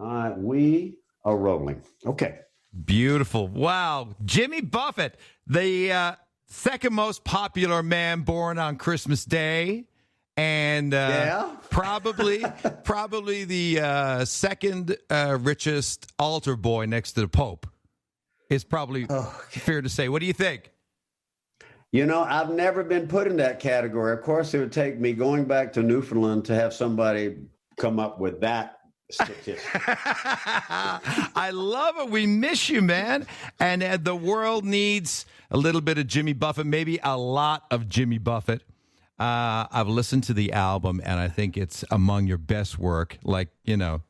We are rolling. Okay. Beautiful. Wow. Jimmy Buffett, the second most popular man born on Christmas Day. And probably the second richest altar boy next to the Pope is probably fair to say. What do you think? You know, I've never been put in that category. Of course, it would take me going back to Newfoundland to have somebody come up with that statistic. I love it. We miss you, man. And the world needs a little bit of Jimmy Buffett, maybe a lot of Jimmy Buffett. I've listened to the album, and I think it's among your best work. Like, no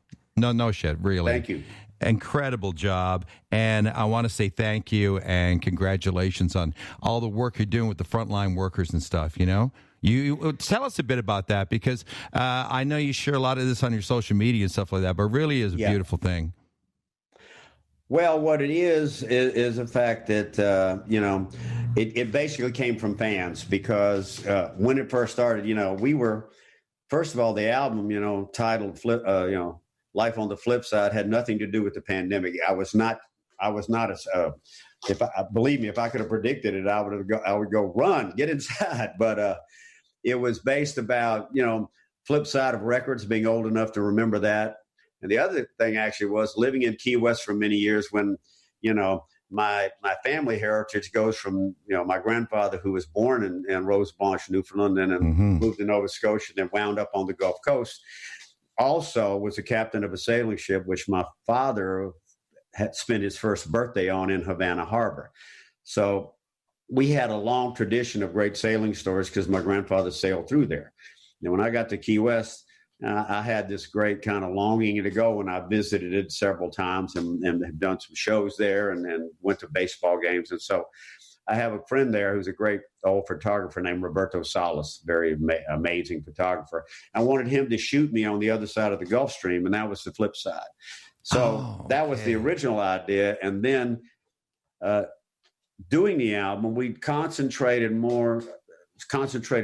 shit, really. Thank you. Incredible job. And I want to say thank you and congratulations on all the work you're doing with the frontline workers and stuff, You tell us a bit about that, because I know you share a lot of this on your social media and stuff like that, but it really is a beautiful thing. Well, what it is the fact that, it basically came from fans, because when it first started, we were, first of all, the album, titled Life on the Flip Side, had nothing to do with the pandemic. I was not as, believe me, if I could have predicted it, I would go run, get inside. But it was based about, flip side of records, being old enough to remember that. And the other thing actually was living in Key West for many years when, my family heritage goes from, my grandfather, who was born in Rose Blanche, Newfoundland, and moved to Nova Scotia, then wound up on the Gulf Coast. Also was a captain of a sailing ship, which my father had spent his first birthday on in Havana Harbor. So we had a long tradition of great sailing stories because my grandfather sailed through there. And when I got to Key West, I had this great kind of longing to go, and I visited it several times and have done some shows there and went to baseball games. And so I have a friend there who's a great old photographer named Roberto Salas, very amazing photographer. I wanted him to shoot me on the other side of the Gulf Stream, and that was the flip side. So that was the original idea. And then doing the album, we concentrated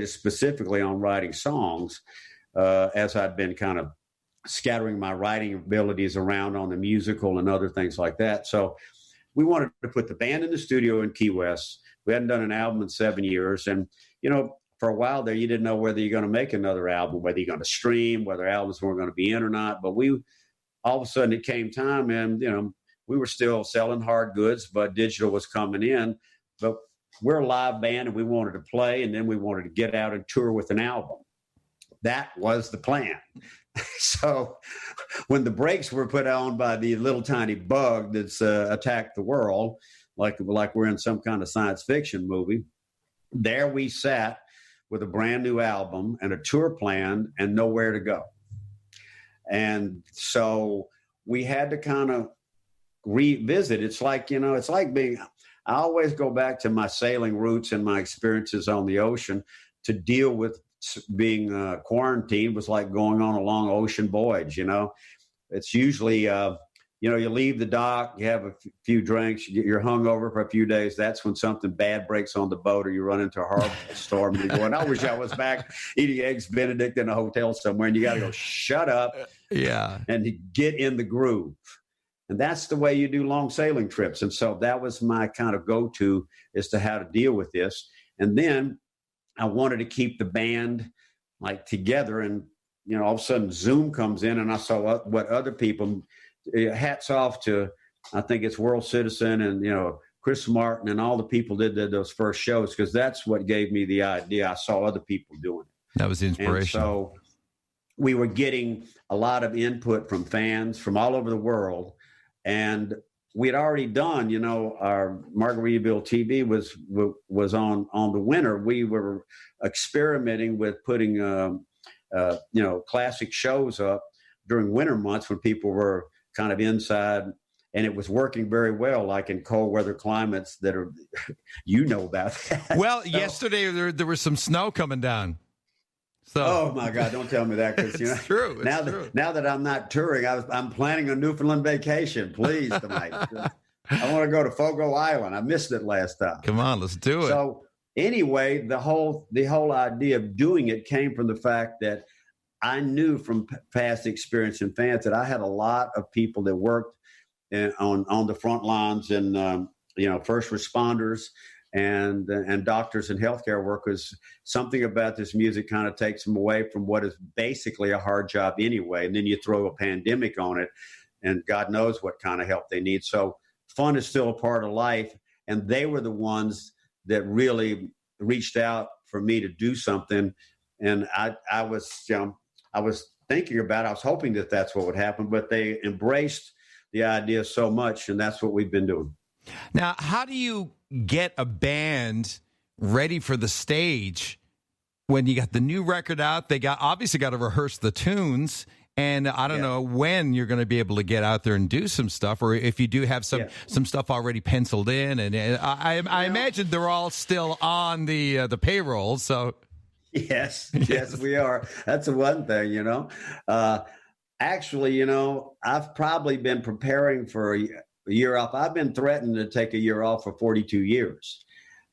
specifically on writing songs, as I'd been kind of scattering my writing abilities around on the musical and other things like that. So we wanted to put the band in the studio in Key West. We hadn't done an album in 7 years. And, for a while there, you didn't know whether you're going to make another album, whether you're going to stream, whether albums were going to be in or not. But all of a sudden it came time, and, we were still selling hard goods, but digital was coming in. But we're a live band, and we wanted to play, and then we wanted to get out and tour with an album. That was the plan. So when the brakes were put on by the little tiny bug that's attacked the world, like we're in some kind of science fiction movie, there we sat with a brand new album and a tour planned and nowhere to go. And so we had to kind of revisit. It's like being, I always go back to my sailing roots and my experiences on the ocean. To deal with being quarantined was like going on a long ocean voyage. It's usually, you leave the dock, you have a few drinks, you're hungover for a few days. That's when something bad breaks on the boat, or you run into a horrible storm. And you're going, I wish I was back eating eggs Benedict in a hotel somewhere. And you got to go, shut up, and get in the groove. And that's the way you do long sailing trips. And so that was my kind of go-to as to how to deal with this. And then I wanted to keep the band together, and all of a sudden Zoom comes in, and I saw what other people. Hats off to, I think it's World Citizen and Chris Martin and all the people did those first shows, because that's what gave me the idea. I saw other people doing it. That was inspiration. And so we were getting a lot of input from fans from all over the world, and we had already done, our Margaritaville TV was on the winter. We were experimenting with putting, classic shows up during winter months when people were kind of inside, and it was working very well, like in cold weather climates that are, about that. Well, yesterday there was some snow coming down. So, oh my God! Don't tell me that, because it's true. It's now true. Now that I'm not touring, I'm planning a Newfoundland vacation. Please, tonight. I want to go to Fogo Island. I missed it last time. Come on, let's do it. So anyway, the whole idea of doing it came from the fact that I knew from past experience and fans that I had a lot of people that worked on the front lines and first responders and doctors and healthcare workers. Something about this music kind of takes them away from what is basically a hard job anyway. And then you throw a pandemic on it, and God knows what kind of help they need. So fun is still a part of life. And they were the ones that really reached out for me to do something. And I was thinking about it. I was hoping that that's what would happen, but they embraced the idea so much, and that's what we've been doing. Now, how do you get a band ready for the stage when you got the new record out? They obviously got to rehearse the tunes, and I don't know when you're going to be able to get out there and do some stuff, or if you do have some stuff already penciled in. And I imagine they're all still on the payroll. So yes, we are. That's the one thing, Actually, I've probably been preparing for a year off. I've been threatened to take a year off for 42 years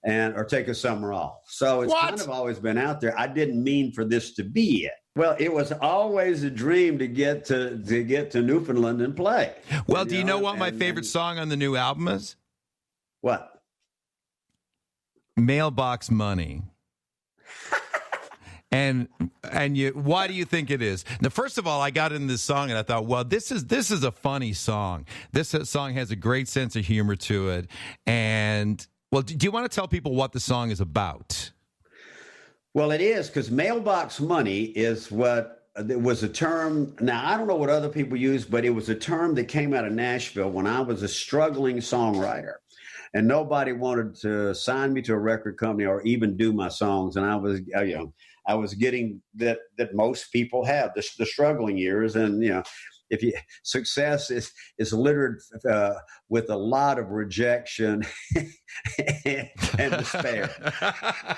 or take a summer off. So it's kind of always been out there. I didn't mean for this to be it. Well, it was always a dream to get to Newfoundland and play. Well, do you know what my favorite song on the new album is? What? Mailbox Money. And why do you think it is? Now, first of all, I got in this song and I thought, well, this is a funny song. This song has a great sense of humor to it. And well, do you want to tell people what the song is about? Well, it is, because Mailbox Money is it was a term. Now, I don't know what other people use, but it was a term that came out of Nashville when I was a struggling songwriter. And nobody wanted to sign me to a record company or even do my songs. And I was getting that most people have the struggling years. And, success is littered with a lot of rejection and despair.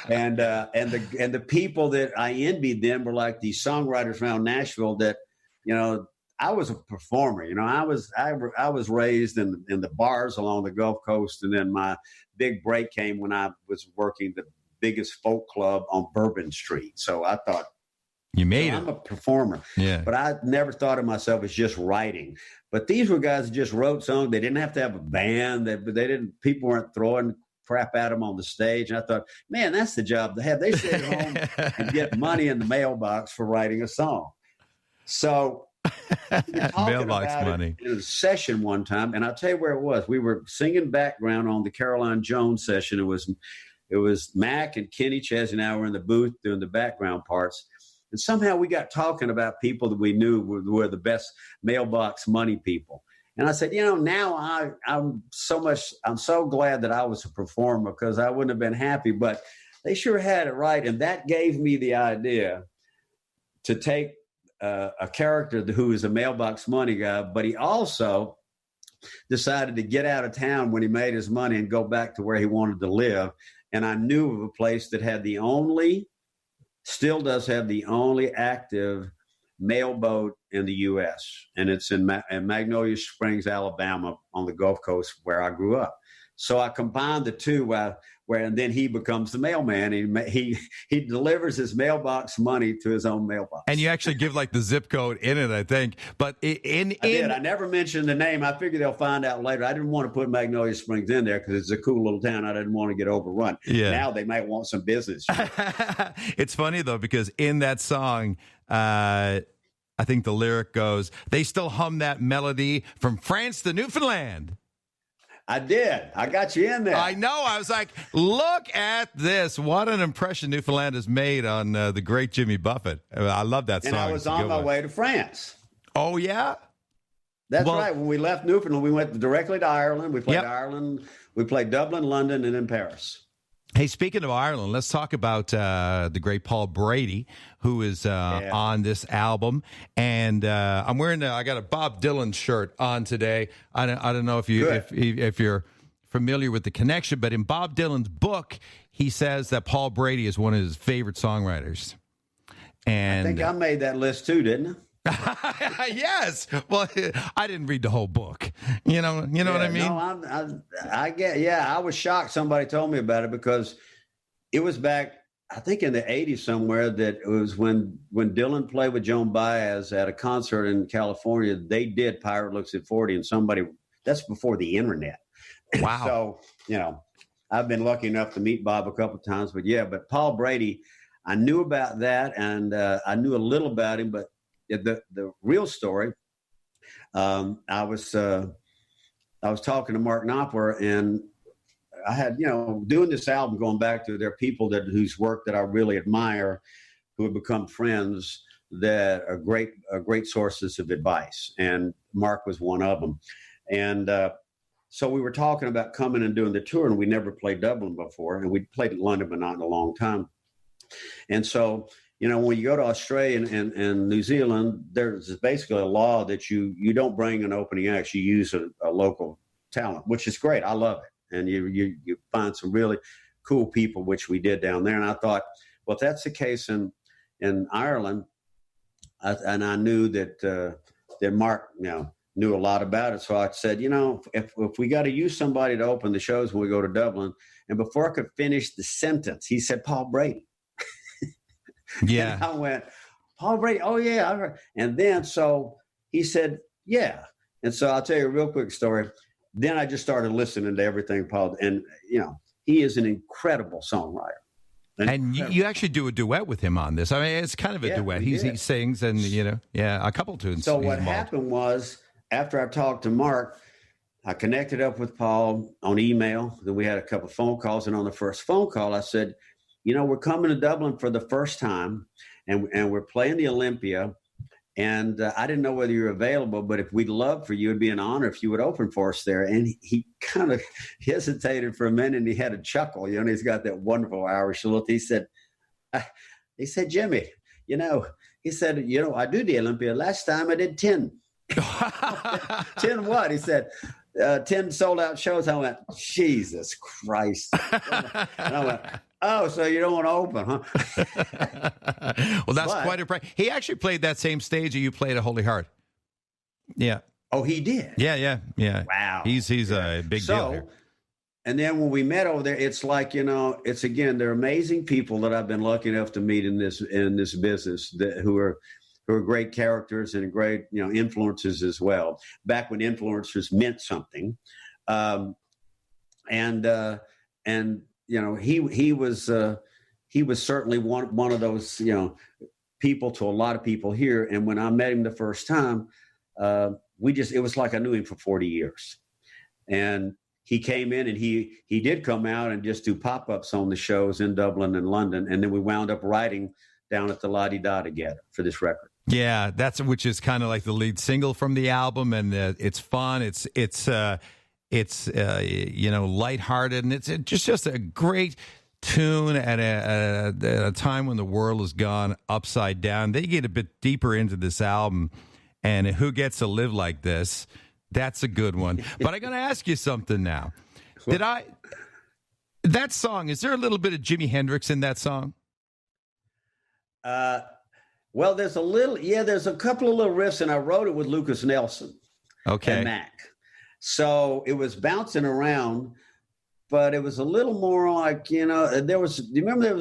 And the people that I envied them were like these songwriters around Nashville that, I was a performer. I was raised in the bars along the Gulf Coast, and then my big break came when I was working the biggest folk club on Bourbon Street. So I thought, you made it. I'm a performer, but I never thought of myself as just writing. But these were guys that just wrote songs. They didn't have to have a band. They didn't. People weren't throwing crap at them on the stage. And I thought, man, that's the job to have. They sit at home and get money in the mailbox for writing a song. So. Mailbox Money. In a session one time, and I'll tell you where it was. We were singing background on the Caroline Jones session. It was Mac and Kenny Chesney and I were in the booth doing the background parts, and somehow we got talking about people that we knew were the best Mailbox Money people. And I said, now I'm so glad that I was a performer, because I wouldn't have been happy, but they sure had it right, and that gave me the idea to take a character who is a Mailbox Money guy, but he also decided to get out of town when he made his money and go back to where he wanted to live. And I knew of a place that had still does have the only active mailboat in the U.S. And it's in Magnolia Springs, Alabama, on the Gulf Coast where I grew up. So I combined the two, and then he becomes the mailman. He delivers his mailbox money to his own mailbox. And you actually give like the zip code in it, I think. But I did. I never mentioned the name. I figured they'll find out later. I didn't want to put Magnolia Springs in there because it's a cool little town. I didn't want to get overrun. Yeah. Now they might want some business. It's funny though, because in that song, I think the lyric goes, "They still hum that melody from France to Newfoundland." I did. I got you in there. I know. I was like, look at this. What an impression Newfoundland has made on the great Jimmy Buffett. I love that song. And I was on my way to France. Oh, yeah? That's right. When we left Newfoundland, we went directly to Ireland. We played Ireland. We played Dublin, London, and then Paris. Hey, speaking of Ireland, let's talk about the great Paul Brady, who is on this album. And I'm wearing I got a Bob Dylan shirt on today. I don't know if you're familiar with the connection, but in Bob Dylan's book, he says that Paul Brady is one of his favorite songwriters. And I think I made that list too, didn't I? Yes. Well, I didn't read the whole book. You know what I mean? No, I get. Yeah, I was shocked somebody told me about it, because it was back. I think in the 80s somewhere, that it was when Dylan played with Joan Baez at a concert in California. They did Pirate Looks at 40, and that's before the internet. Wow. So, I've been lucky enough to meet Bob a couple of times, but Paul Brady, I knew about that, and I knew a little about him, but the real story, I was talking to Mark Knopfler, and I had, doing this album, going back to, there are people whose work that I really admire, who have become friends that are great sources of advice. And Mark was one of them. And so we were talking about coming and doing the tour, and we never played Dublin before. And we played London, but not in a long time. And so, when you go to Australia and New Zealand, there's basically a law that you don't bring an opening act. You use a local talent, which is great. I love it. And you find some really cool people, which we did down there. And I thought, well, if that's the case in Ireland, and I knew that Mark, knew a lot about it. So I said, if we got to use somebody to open the shows when we go to Dublin, and before I could finish the sentence, he said, Paul Brady. Yeah. And I went, Paul Brady. Oh yeah. I heard. And then, so he said, yeah. And so I'll tell you a real quick story. Then I just started listening to everything Paul, and he is an incredible songwriter. And you actually do a duet with him on this. I mean, it's kind of a duet. He sings, and a couple tunes. So what happened was, after I talked to Mark, I connected up with Paul on email. Then we had a couple of phone calls, and on the first phone call, I said, we're coming to Dublin for the first time, and we're playing the Olympia. And I didn't know whether you're available, but if we'd love for you, it'd be an honor if you would open for us there. And he kind of hesitated for a minute, and he had a chuckle. He's got that wonderful Irish look. He said, Jimmy, he said, I do the Olympia. Last time I did 10. 10 what? He said, 10 sold out shows. I went, Jesus Christ. And I went, oh, so you don't want to open, huh? Well, that's quite a price. He actually played that same stage that you played at Holy Heart. Yeah. Oh, he did? Yeah. Wow. He's a big deal here. And then when we met over there, it's like, it's again, they're amazing people that I've been lucky enough to meet in this business who are great characters and great, influencers as well. Back when influencers meant something. He was certainly one of those, people to a lot of people here. And when I met him the first time, it was like I knew him for 40 years. And he came in, and he did come out and just do pop-ups on the shows in Dublin and London. And then we wound up writing down at the La Di Da together for this record. Yeah, which is kind of like the lead single from the album, and it's fun. It's lighthearted, and it's just a great tune at a time when the world has gone upside down. They get a bit deeper into this album, and Who Gets to Live Like This? That's a good one. But I'm going to ask you something now. That song, is there a little bit of Jimi Hendrix in that song? Well, there's a couple of little riffs, and I wrote it with Lucas Nelson. Okay. And Mac. So it was bouncing around, but it was a little more like, do you remember there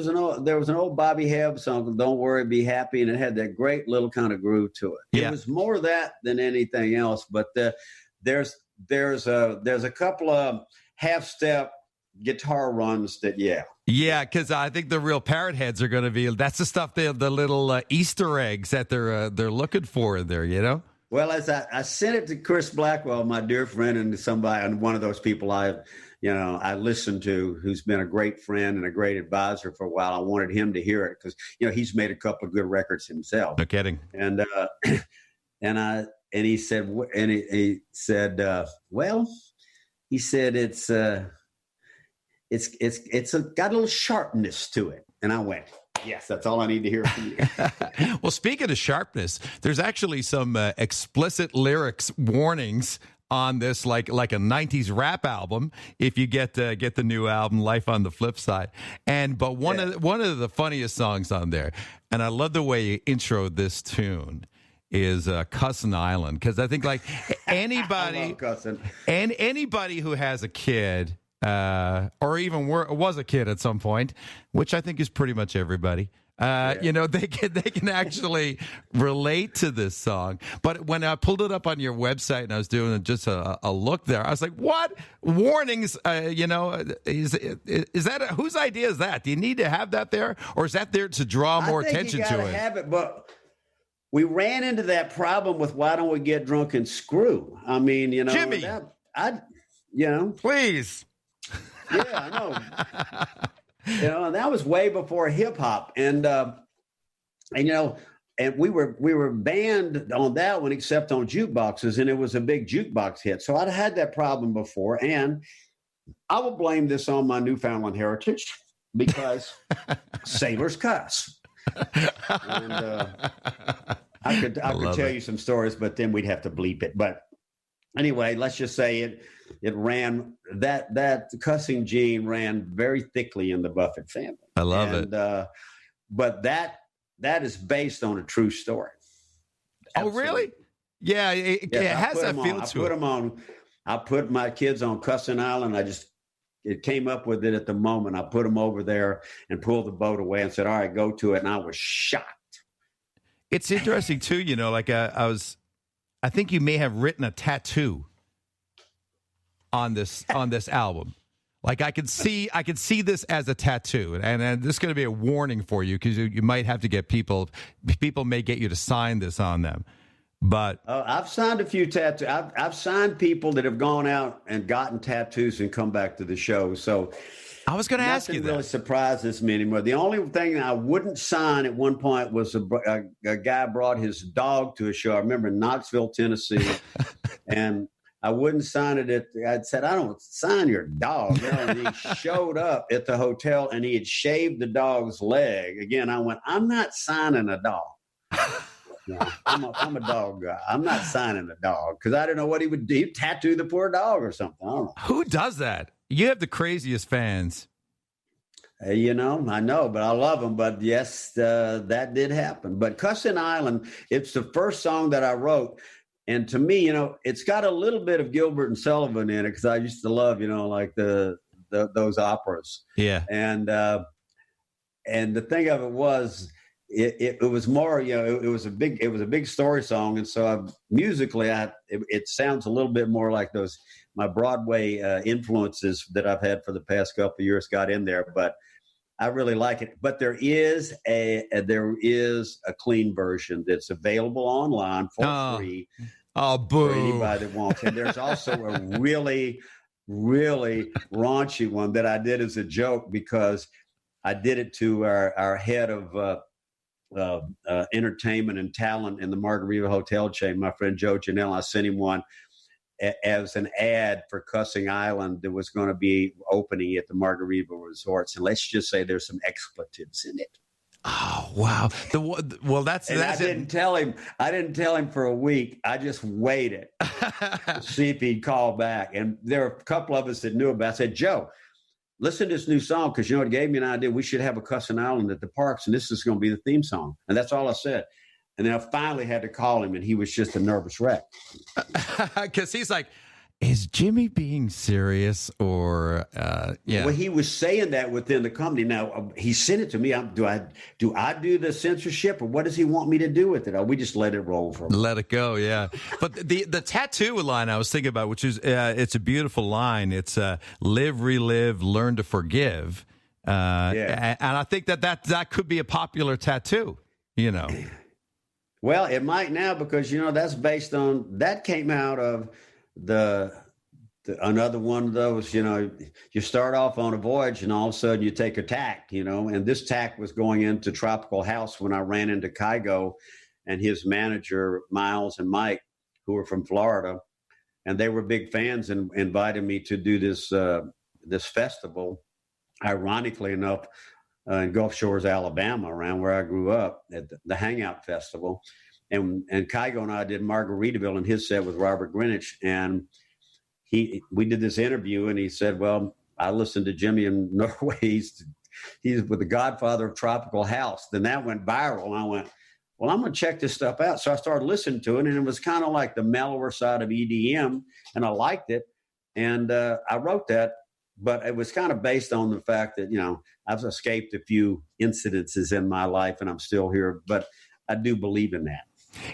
was an old Bobby Hebb song, Don't Worry, Be Happy, and it had that great little kind of groove to it. Yeah. It was more that than anything else, but there's a couple of half-step guitar runs that, Yeah, because I think the real parrot heads are going to be, that's the stuff, the little Easter eggs that they're looking for in there, Well, as I sent it to Chris Blackwell, my dear friend, and one of those people I listened to, who's been a great friend and a great advisor for a while. I wanted him to hear it because, he's made a couple of good records himself. No kidding. And he said, it's got a little sharpness to it. And I went, yes, that's all I need to hear from you. Well, speaking of sharpness, there's actually some explicit lyrics warnings on this, like a 90s rap album, if you get the new album, Life on the Flip Side. But one of the funniest songs on there, and I love the way you introed this tune, is Cussin' Island, because I think like anybody I love Cussin'. And anybody who has a kid or even was a kid at some point, which I think is pretty much everybody. You know, they can actually relate to this song. But when I pulled it up on your website and I was doing just a look there, I was like, what warnings, you know, is that, whose idea is that? Do you need to have that there? Or is that there to draw more attention to it? Have it, but we ran into that problem with why don't we get drunk and screw? I mean, you know, Jimmy, you know, please. Yeah, I know. You know, and that was way before hip hop, and you know, and we were banned on that one except on jukeboxes, and it was a big jukebox hit. So I'd had that problem before, and I will blame this on my Newfoundland heritage because sailors cuss. And I could tell you some stories, but then we'd have to bleep it. But anyway, let's just say it ran, that cussing gene ran very thickly in the Buffett family. I love it. But that is based on a true story. Absolutely. Oh, really? Yeah, it has that feel to it. I put my kids on Cussing Island. It came up with it at the moment. I put them over there and pulled the boat away and said, all right, go to it. And I was shocked. It's interesting too, you know, like I think you may have written a tattoo on this album. Like I could see this as a tattoo, and this is going to be a warning for you because you might have to get people may get you to sign this on them. But I've signed a few tattoos. I've signed people that have gone out and gotten tattoos and come back to the show. So I was going to ask you that. Really surprises me anymore. The only thing I wouldn't sign at one point was a guy brought his dog to a show. I remember in Knoxville, Tennessee, and I wouldn't sign it. I said, I don't sign your dog. You know, and he showed up at the hotel and he had shaved the dog's leg. Again, I went, I'm not signing a dog. You know, I'm a dog guy. I'm not signing a dog because I didn't know what he would do. He'd tattoo the poor dog or something. I don't know. Who does that? You have the craziest fans. You know, I know, but I love them. But yes, that did happen. But Cussing Island, it's the first song that I wrote. And to me, you know, it's got a little bit of Gilbert and Sullivan in it because I used to love, you know, like those operas. Yeah. And the thing of it was, it was more, you know, it was a big story song, and so musically, it sounds a little bit more like my Broadway influences that I've had for the past couple of years got in there, but I really like it. But there is a clean version that's available online for free. Oh, boo! For anybody that wants, and there's also a really, really raunchy one that I did as a joke because I did it to our head of entertainment and talent in the Margarita hotel chain, my friend Joe Janelle. I sent him one as an ad for Cussing Island that was going to be opening at the Margarita resorts, and let's just say there's some expletives in it. Oh wow! I didn't tell him for a week. I just waited to see if he'd call back, and there were a couple of us that knew about it. I said, Joe, listen to this new song because, you know, it gave me an idea. We should have a Cussing Island at the parks, and this is going to be the theme song. And that's all I said. And then I finally had to call him, and he was just a nervous wreck. Because he's like, is Jimmy being serious or, yeah. Well, he was saying that within the company. Now, he sent it to me. Do I do the censorship, or what does he want me to do with it? Or we just let it roll for him? Let it go, yeah. But the tattoo line I was thinking about, which is, it's a beautiful line. It's live, relive, learn to forgive. And I think that could be a popular tattoo, you know. Well, it might now because, you know, that came out of another one of those, you know, you start off on a voyage and all of a sudden you take a tack, you know, and this tack was going into Tropical House when I ran into Kygo and his manager, Miles and Mike, who were from Florida, and they were big fans and invited me to do this festival, ironically enough, in Gulf Shores, Alabama, around where I grew up at the Hangout Festival. And Kygo and I did Margaritaville, and his set with Robert Greenwich. And we did this interview, and he said, well, I listened to Jimmy in Norway. He's with the godfather of Tropical House. Then that went viral. And I went, well, I'm going to check this stuff out. So I started listening to it, and it was kind of like the mellower side of EDM, and I liked it. And I wrote that. but it was kind of based on the fact that, I've escaped a few incidences in my life and I'm still here, but I do believe in that.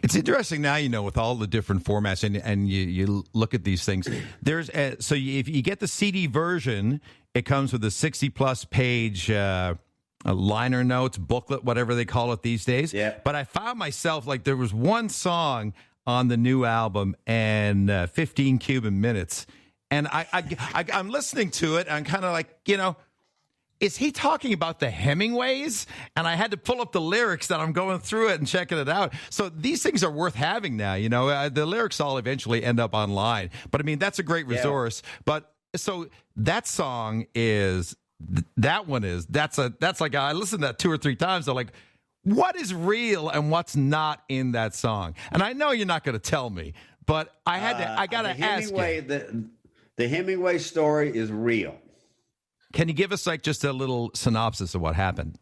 It's interesting now, with all the different formats, and you look at these things. If you get the CD version, it comes with a 60-plus page liner notes, booklet, whatever they call it these days. Yeah. But I found myself, like, there was one song on the new album and 15 Cuban minutes. And I'm listening to it, and I'm kind of like, is he talking about the Hemingways? And I had to pull up the lyrics, and I'm going through it and checking it out. So these things are worth having now. The lyrics all eventually end up online. But I mean, that's a great resource. Yeah. But so that song that's like, I listened to that 2 or 3 times. I'm like, what is real and what's not in that song? And I know you're not going to tell me, but I got to ask you. The Hemingway story is real. Can you give us just a little synopsis of what happened?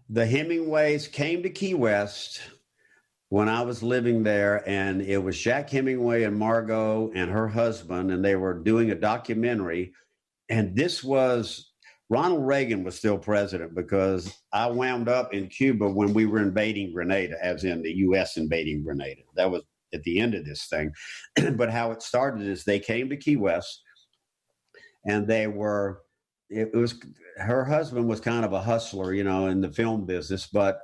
The Hemingways came to Key West when I was living there, and it was Jack Hemingway and Margot and her husband, and they were doing a documentary. And this was Ronald Reagan was still president, because I wound up in Cuba when we were invading Grenada, as in the U.S. invading Grenada. That was at the end of this thing. But how it started is they came to Key West, and it was her husband was kind of a hustler, in the film business, but,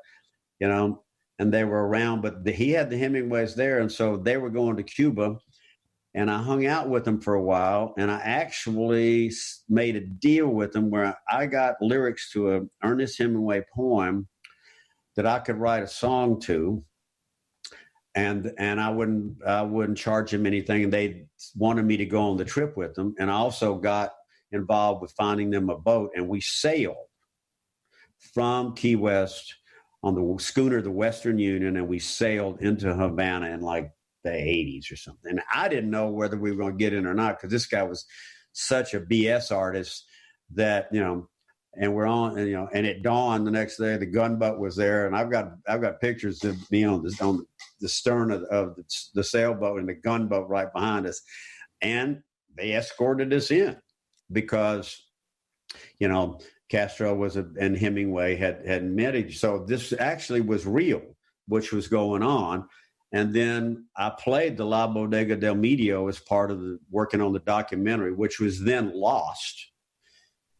and they were around, but he had the Hemingways there. And so they were going to Cuba, and I hung out with them for a while. And I actually made a deal with them where I got lyrics to an Ernest Hemingway poem that I could write a song to. And I wouldn't charge them anything. And they wanted me to go on the trip with them. And I also got involved with finding them a boat, and we sailed from Key West on the schooner, the Western Union, and we sailed into Havana in like the 80s or something. And I didn't know whether we were going to get in or not, because this guy was such a BS artist that, and we're on, and at dawn the next day, the gunboat was there, and I've got pictures of me on the stern of the sailboat and the gunboat right behind us, and they escorted us in because, Castro and Hemingway had met each. So this actually was real, which was going on. And then I played the La Bodega del Medio as part of working on the documentary, which was then lost.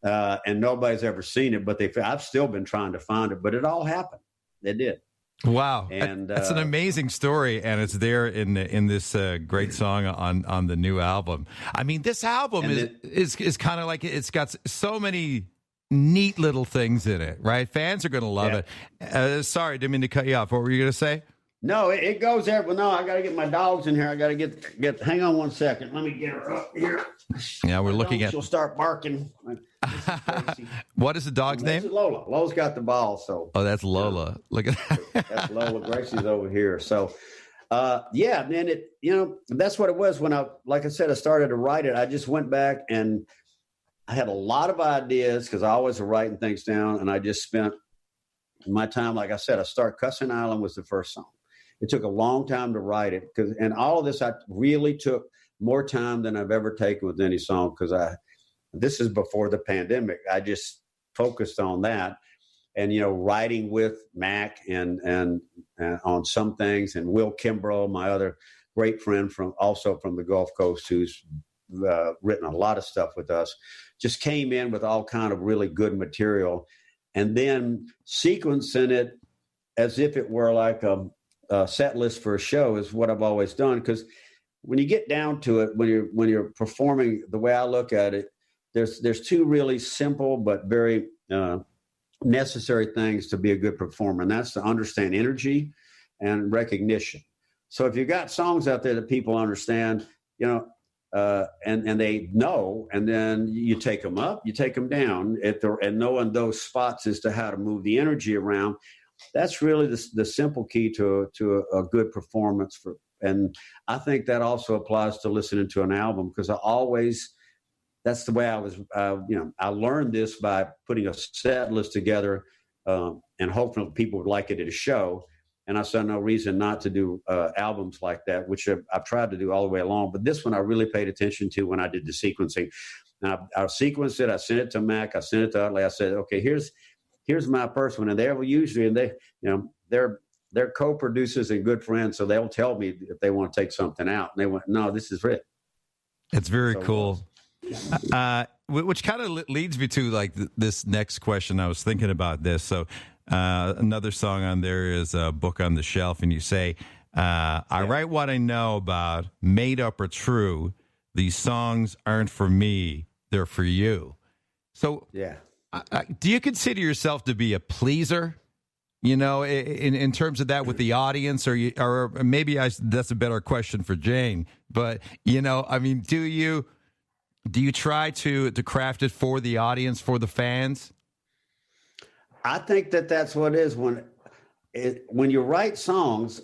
And nobody's ever seen it, but I've still been trying to find it, but it all happened. It did. Wow. And that's an amazing story. And it's there in this great song on the new album. I mean, this album is kind of like, it's got so many neat little things in it, right? Fans are going to love it. Sorry, didn't mean to cut you off. What were you going to say? No, it goes there. Well, no, I got to get my dogs in here. I got to get, hang on one second. Let me get her up here. Yeah, we're looking at. She'll start barking. What is the dog's name? Lola. Lola's got the ball. So. Oh, that's Lola. Look at that. That's Lola. Gracie's over here. So, man, that's what it was when like I said, I started to write it. I just went back and I had a lot of ideas because I always was writing things down, and I just spent my time. Like I said, Cussing Island was the first song. It took a long time to write it and all of this, I really took more time than I've ever taken with any song, because this is before the pandemic. I just focused on that, and writing with Mac and on some things, and Will Kimbrough, my other great friend from the Gulf Coast, who's written a lot of stuff with us, just came in with all kind of really good material, and then sequencing it as if it were like a set list for a show is what I've always done. Because when you get down to it, when you're performing, the way I look at it, there's two really simple but very necessary things to be a good performer, and that's to understand energy and recognition. So if you've got songs out there that people understand, and they know, and then you take them up, you take them down, and knowing those spots as to how to move the energy around. That's really the simple key to a good performance. And I think that also applies to listening to an album, because that's the way I was, I learned this by putting a set list together, and hopefully people would like it at a show. And I saw no reason not to do albums like that, which I've tried to do all the way along. But this one I really paid attention to when I did the sequencing. And I sequenced it. I sent it to Mac. I sent it to Utley. I said, okay, here's my first one. And they will usually, and they, they're co-producers and good friends. So they'll tell me if they want to take something out. And they went, no, this is it. It's very cool. Which kind of leads me to like this next question. I was thinking about this. So another song on there is a Book on the Shelf. And you say, I write what I know about, made up or true. These songs aren't for me. They're for you. So do you consider yourself to be a pleaser? In terms of that with the audience, or maybe that's a better question for Jane. But do you try to craft it for the audience, for the fans? I think that's what it is. When you write songs,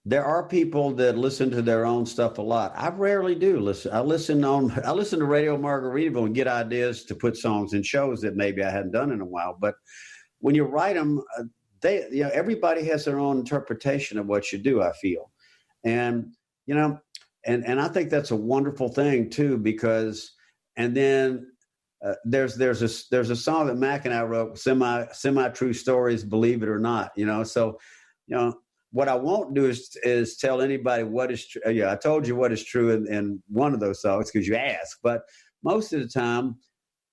there are people that listen to their own stuff a lot. I rarely do listen. I listen to Radio Margaritaville and get ideas to put songs in shows that maybe I hadn't done in a while. But when you write them, everybody has their own interpretation of what you do, I feel. And and I think that's a wonderful thing too, because, and then there's a song that Mac and I wrote, semi true stories, believe it or not, so, what I won't do is tell anybody what is true. I told you what is true in one of those songs because you asked, but most of the time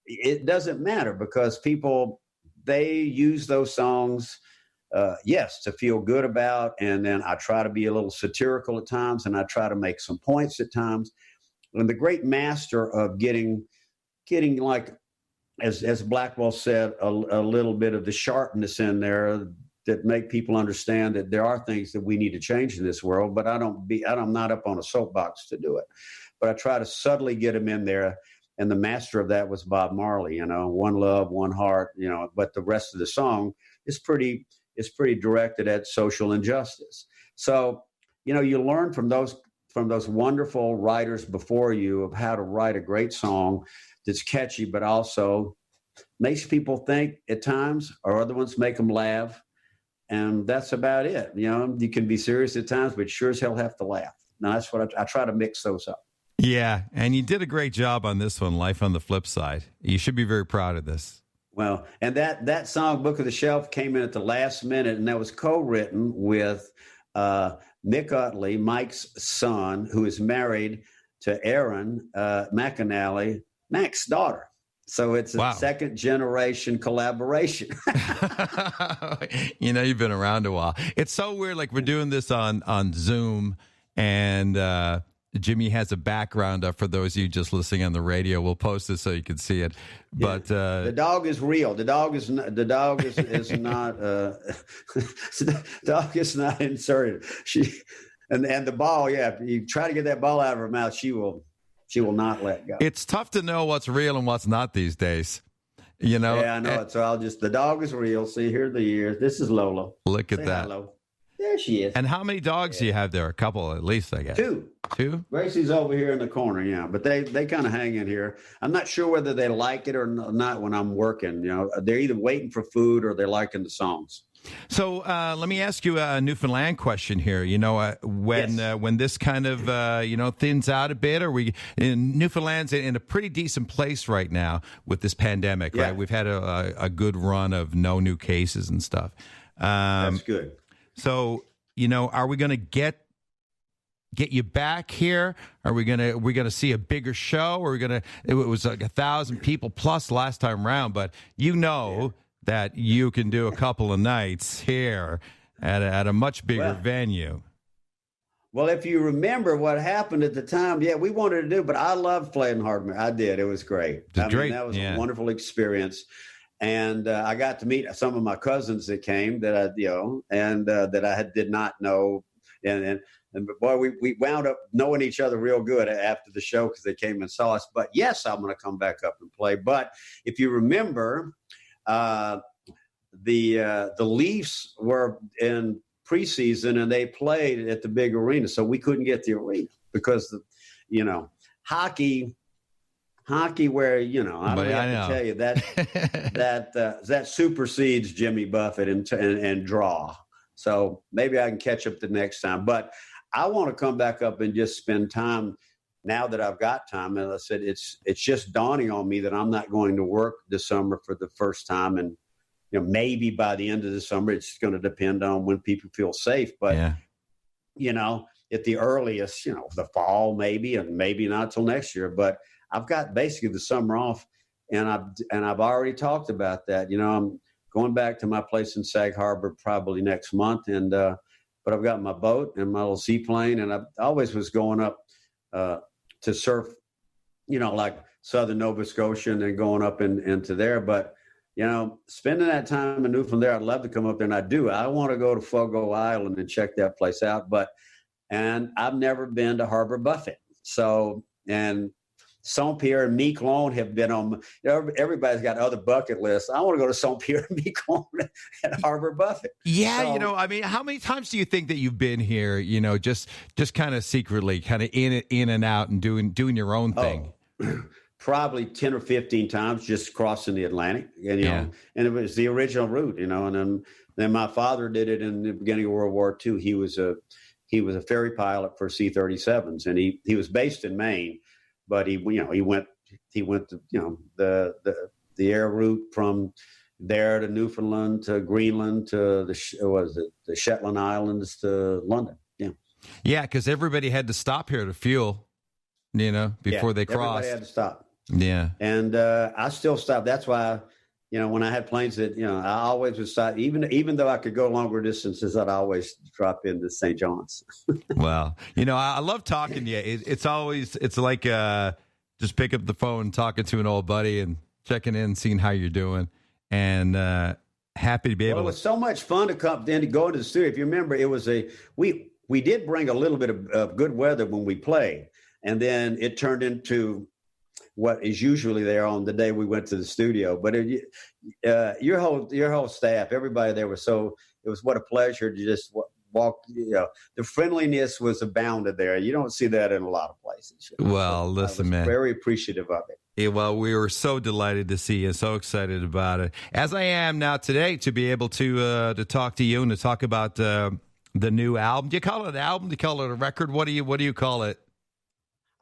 it doesn't matter because people, they use those songs, to feel good about. And then I try to be a little satirical at times, and I try to make some points at times. And the great master of getting like, as Blackwell said, a little bit of the sharpness in there that make people understand that there are things that we need to change in this world. But I'm not up on a soapbox to do it. But I try to subtly get them in there. And the master of that was Bob Marley, one love, one heart, but the rest of the song is pretty directed at social injustice. So, you learn from those wonderful writers before you of how to write a great song that's catchy, but also makes people think at times, or other ones make them laugh. And that's about it. You can be serious at times, but sure as hell have to laugh. Now, that's what I try to mix those up. Yeah, and you did a great job on this one, Life on the Flip Side. You should be very proud of this. Well, and that song, Book of the Shelf, came in at the last minute, and that was co-written with Mick Utley, Mike's son, who is married to Erin McAnally, Mac's daughter. So it's a second generation collaboration. You've been around a while. It's so weird. Like we're doing this on Zoom, and Jimmy has a background up for those of you just listening on the radio. We'll post this so you can see it. But the dog is real. The dog is not. The dog is not. The dog is not inserted. And the ball. Yeah, if you try to get that ball out of her mouth, she will not let go. It's tough to know what's real and what's not these days. Yeah, I know it. So the dog is real. See, here are the ears. This is Lola. Look at that. Hello. There she is. And how many dogs do you have there? A couple at least, I guess. Two? Gracie's over here in the corner, yeah. But they kind of hang in here. I'm not sure whether they like it or not when I'm working. They're either waiting for food or they're liking the songs. So let me ask you a Newfoundland question here. When this kind of thins out a bit, Newfoundland's in a pretty decent place right now with this pandemic, right? We've had a good run of no new cases and stuff. That's good. So are we going to get you back here? Are we gonna see a bigger show? Or it was like 1,000 people plus last time around, but that you can do a couple of nights here at a much bigger venue. Well, if you remember what happened at the time, we wanted to do, but I loved playing Hardman. I did. It was great. That was a wonderful experience. And I got to meet some of my cousins that came that I did not know. And boy, we wound up knowing each other real good after the show because they came and saw us. But yes, I'm going to come back up and play. But if you remember, the Leafs were in preseason and they played at the big arena, so we couldn't get the arena because hockey where I don't have to tell you that supersedes Jimmy Buffett and draw. So maybe I can catch up the next time, but I want to come back up and just spend time now that I've got time, and I said, it's just dawning on me that I'm not going to work this summer for the first time. And, maybe by the end of the summer, it's going to depend on when people feel safe. But, at the earliest, the fall, maybe, and maybe not till next year. But I've got basically the summer off, and I've already talked about that. I'm going back to my place in Sag Harbor probably next month, and but I've got my boat and my little seaplane, and I always was going up to surf, like southern Nova Scotia, and then going up into there. But spending that time in Newfoundland there, I'd love to come up there, and I do. I want to go to Fogo Island and check that place out, and I've never been to Harbor Buffett. So, and Saint Pierre and Miquelon have been on. Everybody's got other bucket lists. I want to go to Saint Pierre and Miquelon and Harbor Buffett. Yeah, so, how many times do you think that you've been here? Just kind of secretly, kind of in and out, and doing your own thing. Probably 10 or 15 times, just crossing the Atlantic, and and it was the original route, and then my father did it in the beginning of World War II. He was a ferry pilot for C-37s, and he was based in Maine, but he went to the air route from there to Newfoundland to Greenland to the Shetland Islands to London. Yeah, because everybody had to stop here to fuel, before they crossed. Everybody had to stop. Yeah. And I still stop. That's why, when I had planes that, I always would stop. Even though I could go longer distances, I'd always drop into St. John's. Well, I love talking to you. It's like just pick up the phone, talking to an old buddy and checking in, seeing how you're doing. And happy to be able to. It was so much fun to go into the studio. If you remember, it was we did bring a little bit of good weather when we played. And then it turned into what is usually there on the day we went to the studio. But your whole staff, everybody there it was what a pleasure to just walk. The friendliness was abounded there. You don't see that in a lot of places. Well, listen, man, very appreciative of it. Yeah, well, we were so delighted to see you, so excited about it, as I am now today, to be able to talk to you and to talk about the new album. Do you call it an album? Do you call it a record? What do you call it?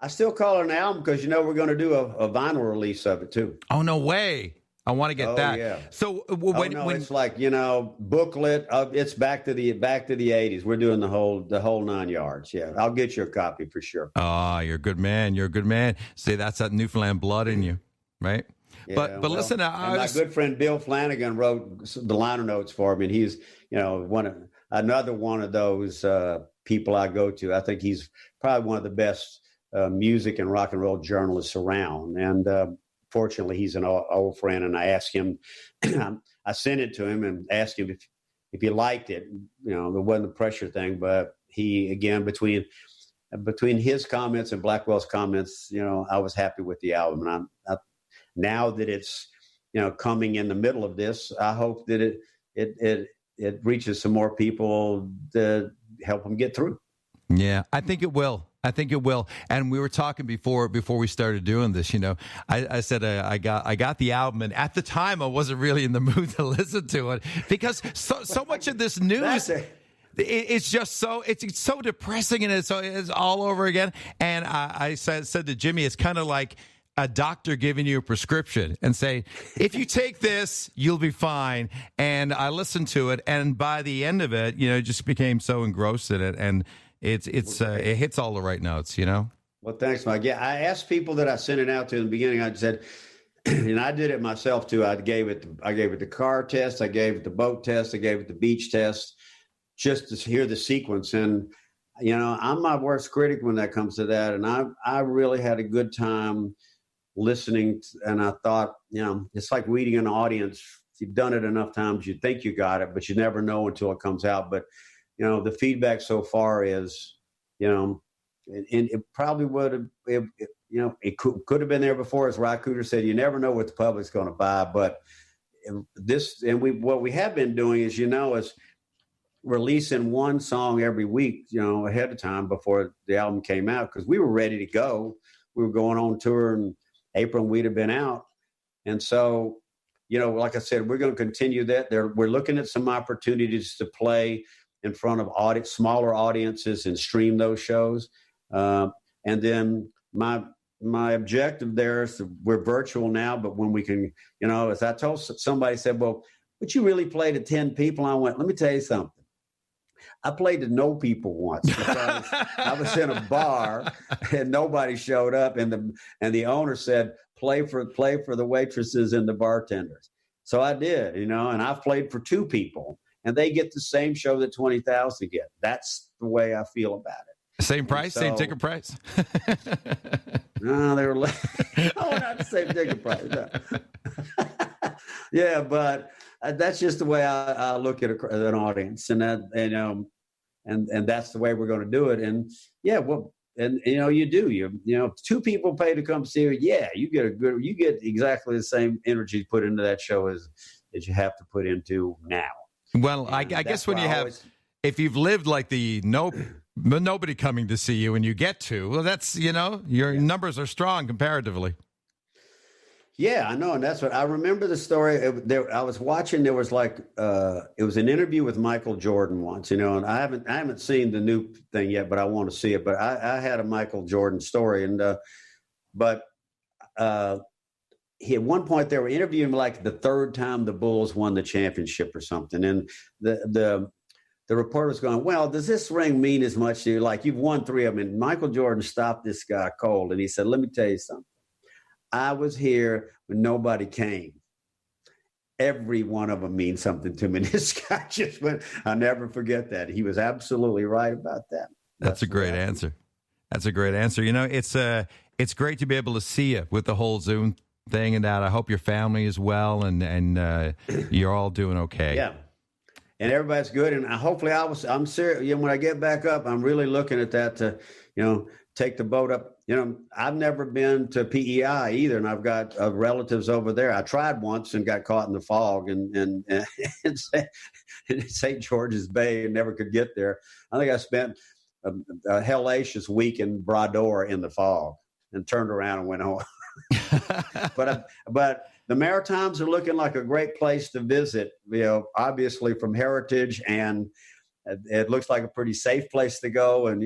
I still call it an album because, we're going to do a vinyl release of it, too. Oh, no way. I want to get that. Yeah. So when it's like, booklet. It's back to the 80s. We're doing the whole 9 yards. Yeah, I'll get you a copy for sure. Oh, you're a good man. You're a good man. See, that's that Newfoundland blood in you, right? Yeah, but listen, my good friend Bill Flanagan wrote the liner notes for me, and he's another one of those people I go to. I think he's probably one of the best music and rock and roll journalists around. And fortunately, he's an old friend. And I asked him, I sent it to him and asked him if he liked it. There wasn't a pressure thing, but he, again, between his comments and Blackwell's comments, I was happy with the album. And I now that it's, coming in the middle of this, I hope that it reaches some more people to help them get through. Yeah, I think it will. And we were talking before we started doing this. I said I got the album, and at the time I wasn't really in the mood to listen to it because so much of this news. It's just it's so depressing, and it's all over again. And I said to Jimmy, it's kind of like a doctor giving you a prescription and say, if you take this, you'll be fine. And I listened to it, and by the end of it, just became so engrossed in it, and it hits all the right notes, Well, thanks, Mike. Yeah, I asked people that I sent it out to in the beginning. I said, and I did it myself too. I gave it the car test, I gave it the boat test, I gave it the beach test, just to hear the sequence. And I'm my worst critic when that comes to that. And I really had a good time listening. And I thought, it's like reading an audience. You've done it enough times, you think you got it, but you never know until it comes out. But the feedback so far is, and it probably would have, it could have been there before. As Ry Cooder said, you never know what the public's going to buy. But what we have been doing is, is releasing one song every week, ahead of time before the album came out, because we were ready to go. We were going on tour in April, and we'd have been out. And so, like I said, we're going to continue that. We're looking at some opportunities to play in front of smaller audiences and stream those shows. And then my objective there is we're virtual now, but when we can, as I told somebody, said, well, but you really play to 10 people. I went, let me tell you something. I played to no people once because I was in a bar and nobody showed up, and the owner said, play for the waitresses and the bartenders. So I did, and I've played for 2 people, and they get the same show that 20,000 get. That's the way I feel about it. Same price, same ticket price. No, they were not the same ticket price. No. Yeah, but that's just the way I look at an audience, and and that's the way we're going to do it. And yeah, well, and you 2 people pay to come see you. Yeah, you get exactly the same energy put into that show as you have to put into now. Well, I guess when you if you've lived like nobody coming to see you and you get to, well, that's, your numbers are strong comparatively. Yeah, I know. And that's what I remember the story. I was watching, there was it was an interview with Michael Jordan once, and I haven't seen the new thing yet, but I want to see it. But I had a Michael Jordan story. And, he, at one point they were interviewing him like the 3rd time the Bulls won the championship or something. And the reporter's going, well, does this ring mean as much to you? Like, you've won 3 of them. And Michael Jordan stopped this guy cold. And he said, let me tell you something. I was here when nobody came. Every one of them means something to me. And this guy just went, I'll never forget that. He was absolutely right about that. That's a great answer. That's a great answer. It's great to be able to see you with the whole Zoom thing and that. I hope your family is well and you're all doing okay. Yeah. And everybody's good. And hopefully I'm serious. When I get back up, I'm really looking at that to, take the boat up. I've never been to PEI either, and I've got relatives over there. I tried once and got caught in the fog in St. George's Bay and never could get there. I think I spent a hellacious week in Brador in the fog and turned around and went home. But the Maritimes are looking like a great place to visit, obviously from heritage, and it looks like a pretty safe place to go. And,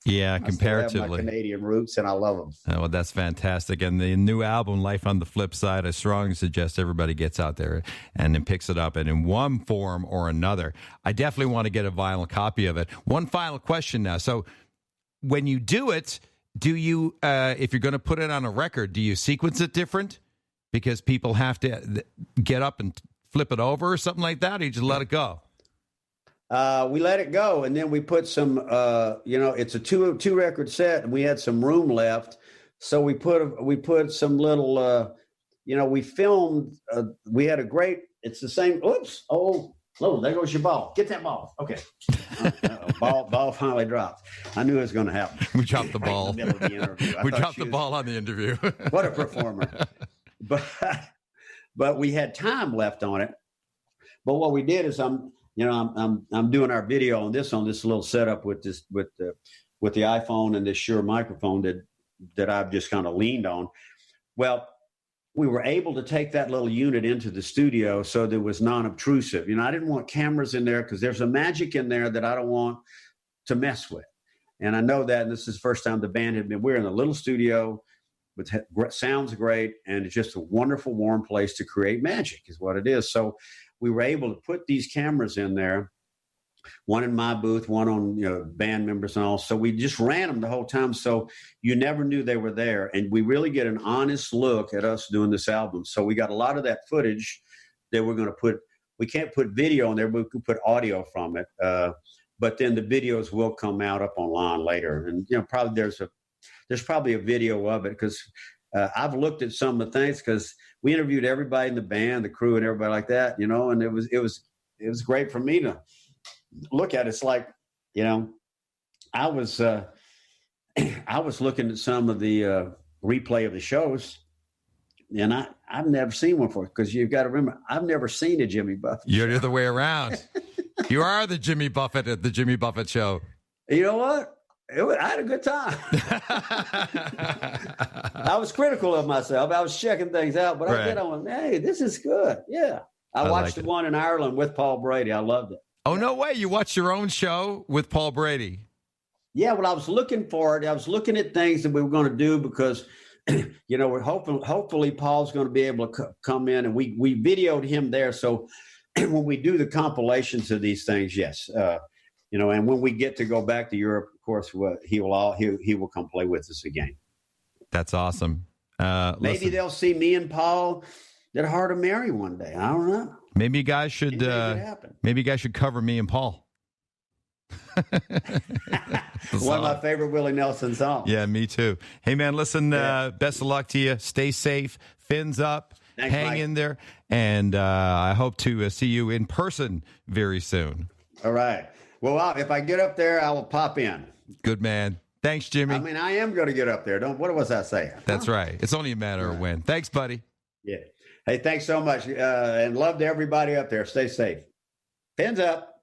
yeah, I comparatively. still have my Canadian roots, and I love them. Oh, well, that's fantastic. And the new album, Life on the Flip Side, I strongly suggest everybody gets out there and then picks it up, and in one form or another. I definitely want to get a vinyl copy of it. One final question now. So when you do it, do you, if you're going to put it on a record, do you sequence it different? Because people have to get up and flip it over or something like that, or you just let it go? We let it go, and then we put some, it's a two record set, and we had some room left, so we put some little, we filmed. We had a great. It's the same. Oops! Oh, there goes your ball. Get that ball. Okay. Ball finally dropped. I knew it was going to happen. We dropped the ball. Right in the middle of the interview. We dropped the ball on the interview. What a performer! But we had time left on it. But what we did is I'm doing our video on this little setup with the iPhone and this Shure microphone that I've just kind of leaned on. Well, we were able to take that little unit into the studio so that it was non-obtrusive. I didn't want cameras in there because there's a magic in there that I don't want to mess with. And I know that, and this is the first time the band had been. We're in a little studio, which sounds great, and it's just a wonderful, warm place to create magic is what it is. So we were able to put these cameras in there, one in my booth, one on band members and all. So we just ran them the whole time, so you never knew they were there. And we really get an honest look at us doing this album. So we got a lot of that footage that we're going to put. We can't put video on there, but we can put audio from it. But then the videos will come out up online later. And probably there's probably a video of it because I've looked at some of the things because we interviewed everybody in the band, the crew, and everybody like that, and it was great for me to look at. It's like, I was looking at some of the replay of the shows, and I've never seen one before because you've got to remember, I've never seen a Jimmy Buffett. You're the other way around. You are the Jimmy Buffett at the Jimmy Buffett show. You know what? I had a good time. I was critical of myself. I was checking things out, but I went, hey, this is good. Yeah. I watched the one in Ireland with Paul Brady. I loved it. Oh, no way. You watched your own show with Paul Brady. Yeah, well, I was looking for it. I was looking at things that we were going to do because, we're hopefully Paul's going to be able to come in, and we videoed him there. So when we do the compilations of these things, yes, and when we get to go back to Europe, of course, he will come play with us again. That's awesome. Maybe they'll see me and Paul at Heart of Mary one day. I don't know. Maybe you guys should. Maybe you guys should cover me and Paul. One of my favorite Willie Nelson songs. Yeah, me too. Hey, man, listen, best of luck to you. Stay safe. Fins up. Thanks, hang Mike. in there. And I hope to see you in person very soon. All right. Well, if I get up there, I will pop in. Good, man. Thanks, Jimmy. I mean, I am going to get up there. What was I saying? That's right. It's only a matter of when. Thanks, buddy. Yeah. Hey, thanks so much. And love to everybody up there. Stay safe. Fins up.